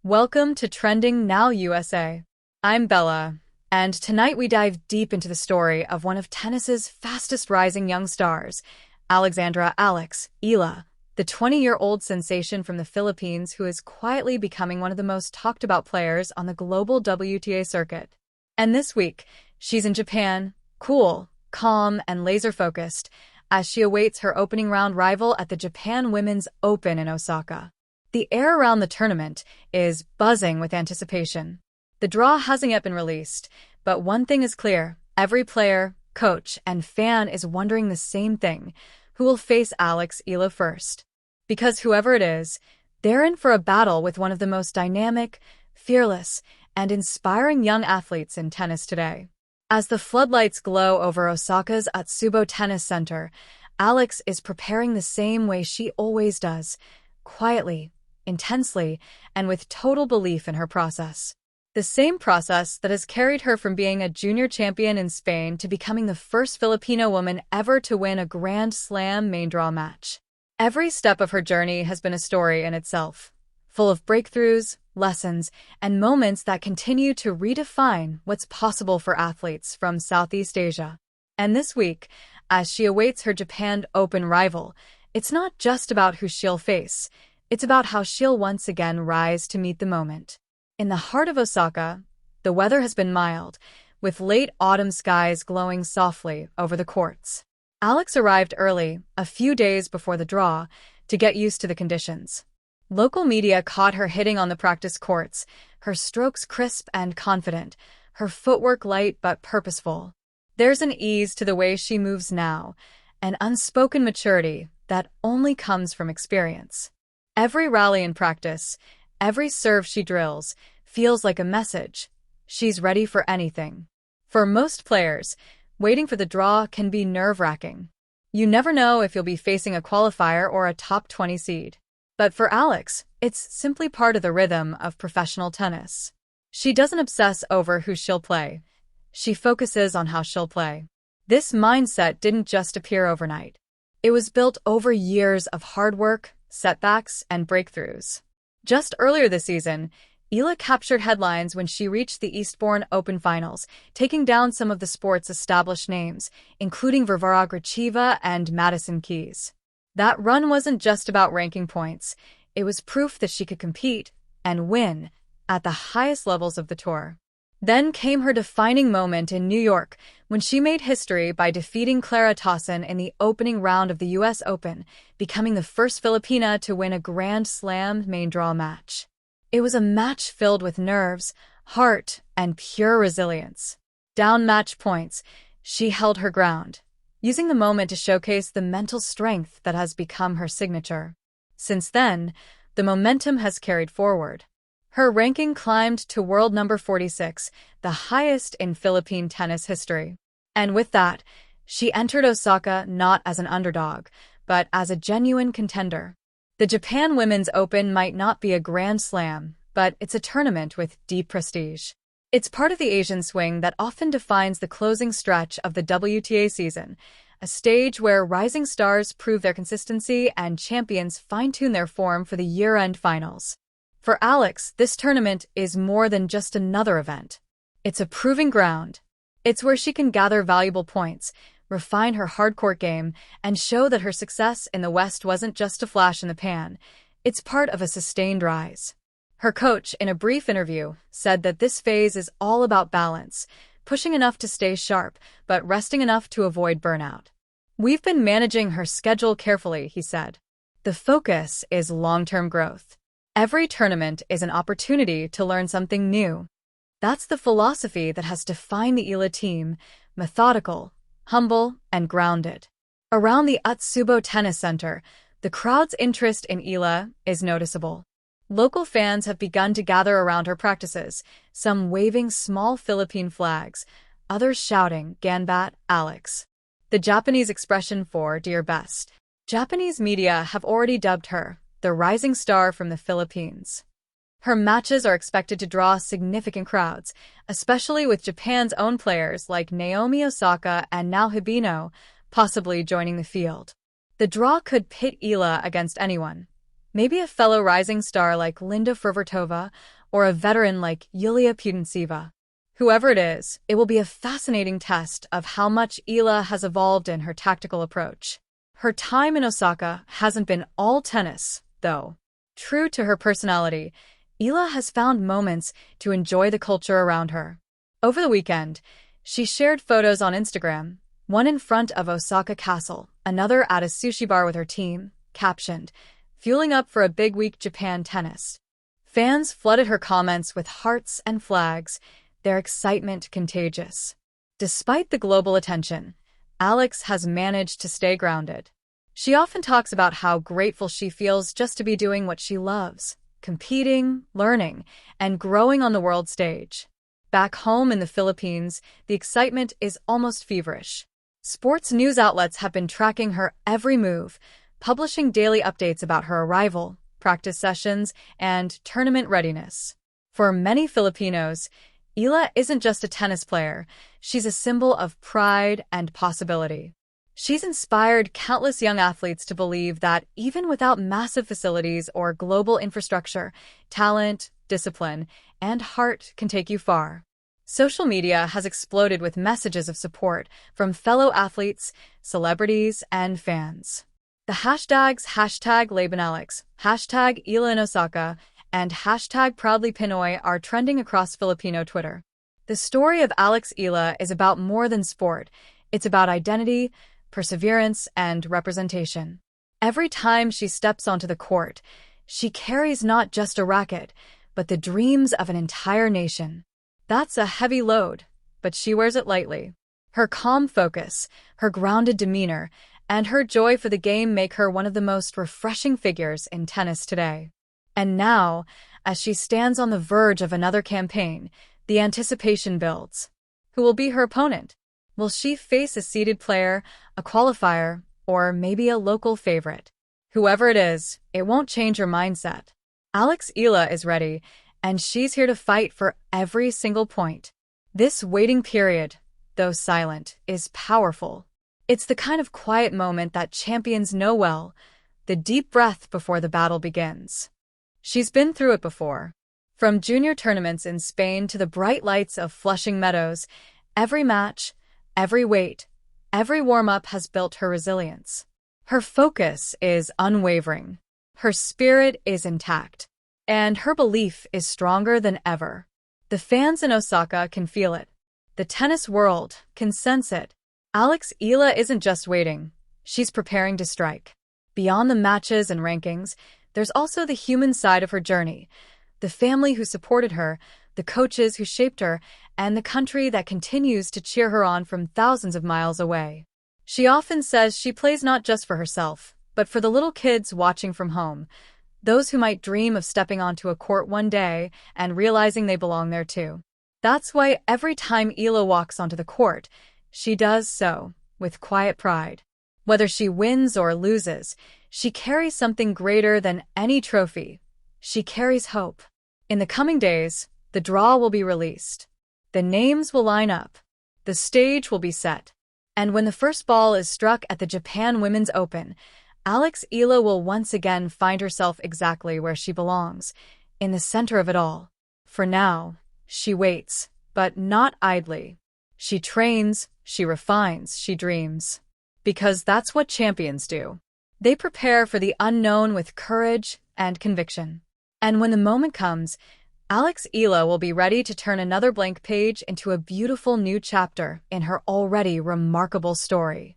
Welcome to Trending Now USA. I'm Bella, and tonight we dive deep into the story of one of tennis's fastest rising young stars, Alex Eala, the 20-year-old sensation from the Philippines who is quietly becoming one of the most talked about players on the global WTA circuit. And this week, she's in Japan, cool, calm, and laser-focused, as she awaits her opening round rival at the Japan Women's Open in Osaka. The air around the tournament is buzzing with anticipation. The draw hasn't yet been released, but one thing is clear: every player, coach, and fan is wondering the same thing: who will face Alex Eala first? Because whoever it is, they're in for a battle with one of the most dynamic, fearless, and inspiring young athletes in tennis today. As the floodlights glow over Osaka's Atsubo Tennis Center, Alex is preparing the same way she always does: quietly, intensely, and with total belief in her process. The same process that has carried her from being a junior champion in Spain to becoming the first Filipino woman ever to win a Grand Slam main draw match. Every step of her journey has been a story in itself, full of breakthroughs, lessons, and moments that continue to redefine what's possible for athletes from Southeast Asia. And this week, as she awaits her Japan Open rival, it's not just about who she'll face. It's about how she'll once again rise to meet the moment. In the heart of Osaka, the weather has been mild, with late autumn skies glowing softly over the courts. Alex arrived early, a few days before the draw, to get used to the conditions. Local media caught her hitting on the practice courts, her strokes crisp and confident, her footwork light but purposeful. There's an ease to the way she moves now, an unspoken maturity that only comes from experience. Every rally in practice, every serve she drills, feels like a message: she's ready for anything. For most players, waiting for the draw can be nerve-wracking. You never know if you'll be facing a qualifier or a top 20 seed. But for Alex, it's simply part of the rhythm of professional tennis. She doesn't obsess over who she'll play. She focuses on how she'll play. This mindset didn't just appear overnight. It was built over years of hard work, setbacks, and breakthroughs. Just earlier this season, Eala captured headlines when she reached the Eastbourne Open finals, taking down some of the sport's established names, including Varvara Gracheva and Madison Keys. That run wasn't just about ranking points. It was proof that she could compete and win at the highest levels of the tour. Then came her defining moment in New York, when she made history by defeating Clara Tauson in the opening round of the US Open, becoming the first Filipina to win a Grand Slam main draw match. It was a match filled with nerves, heart, and pure resilience. Down match points, she held her ground, using the moment to showcase the mental strength that has become her signature. Since then, the momentum has carried forward. Her ranking climbed to world number 46, the highest in Philippine tennis history. And with that, she entered Osaka not as an underdog, but as a genuine contender. The Japan Women's Open might not be a Grand Slam, but it's a tournament with deep prestige. It's part of the Asian swing that often defines the closing stretch of the WTA season, a stage where rising stars prove their consistency and champions fine-tune their form for the year-end finals. For Alex, this tournament is more than just another event. It's a proving ground. It's where she can gather valuable points, refine her hard-court game, and show that her success in the West wasn't just a flash in the pan. It's part of a sustained rise. Her coach, in a brief interview, said that this phase is all about balance, pushing enough to stay sharp, but resting enough to avoid burnout. "We've been managing her schedule carefully," he said. "The focus is long-term growth. Every tournament is an opportunity to learn something new." That's the philosophy that has defined the Eala team: methodical, humble, and grounded. Around the Atsubo Tennis Center, the crowd's interest in Eala is noticeable. Local fans have begun to gather around her practices, some waving small Philippine flags, others shouting, "Ganbat, Alex." The Japanese expression for "do your best." Japanese media have already dubbed her the rising star from the Philippines. Her matches are expected to draw significant crowds, especially with Japan's own players like Naomi Osaka and Nao Hibino possibly joining the field. The draw could pit Eala against anyone: Maybe a fellow rising star like Linda Fruhvirtova or a veteran like Yulia Putintseva. Whoever it is, it will be a fascinating test of how much Eala has evolved in her tactical approach. Her time in Osaka hasn't been all tennis, though. True to her personality, Eala has found moments to enjoy the culture around her. Over the weekend, she shared photos on Instagram, one in front of Osaka Castle, another at a sushi bar with her team, captioned, "Fueling up for a big week Japan tennis." Fans flooded her comments with hearts and flags, their excitement contagious. Despite the global attention, Alex has managed to stay grounded. She often talks about how grateful she feels just to be doing what she loves, competing, learning, and growing on the world stage. Back home in the Philippines, the excitement is almost feverish. Sports news outlets have been tracking her every move, publishing daily updates about her arrival, practice sessions, and tournament readiness. For many Filipinos, Eala isn't just a tennis player, she's a symbol of pride and possibility. She's inspired countless young athletes to believe that even without massive facilities or global infrastructure, talent, discipline, and heart can take you far. Social media has exploded with messages of support from fellow athletes, celebrities, and fans. The hashtags #LabanAlex, #Eala in Osaka, and #ProudlyPinoy are trending across Filipino Twitter. The story of Alex Eala is about more than sport. It's about identity, perseverance, and representation. Every time she steps onto the court, she carries not just a racket, but the dreams of an entire nation. That's a heavy load, but she wears it lightly. Her calm focus, her grounded demeanor, and her joy for the game make her one of the most refreshing figures in tennis today. And now, as she stands on the verge of another campaign, the anticipation builds. Who will be her opponent? Will she face a seeded player, a qualifier, or maybe a local favorite? Whoever it is, it won't change her mindset. Alex Eala is ready, and she's here to fight for every single point. This waiting period, though silent, is powerful. It's the kind of quiet moment that champions know well, the deep breath before the battle begins. She's been through it before. From junior tournaments in Spain to the bright lights of Flushing Meadows, every match, every weight, every warm-up has built her resilience. Her focus is unwavering. Her spirit is intact. And her belief is stronger than ever. The fans in Osaka can feel it. The tennis world can sense it. Alex Eala isn't just waiting. She's preparing to strike. Beyond the matches and rankings, there's also the human side of her journey. The family who supported her, the coaches who shaped her, and the country that continues to cheer her on from thousands of miles away. She often says she plays not just for herself, but for the little kids watching from home, those who might dream of stepping onto a court one day and realizing they belong there too. That's why every time Eala walks onto the court, she does so with quiet pride. Whether she wins or loses, she carries something greater than any trophy. She carries hope. In the coming days, the draw will be released. The names will line up. The stage will be set. And when the first ball is struck at the Japan Women's Open, Alex Eala will once again find herself exactly where she belongs, in the center of it all. For now, she waits, but not idly. She trains, she refines, she dreams. Because that's what champions do. They prepare for the unknown with courage and conviction. And when the moment comes, Alex Eala will be ready to turn another blank page into a beautiful new chapter in her already remarkable story.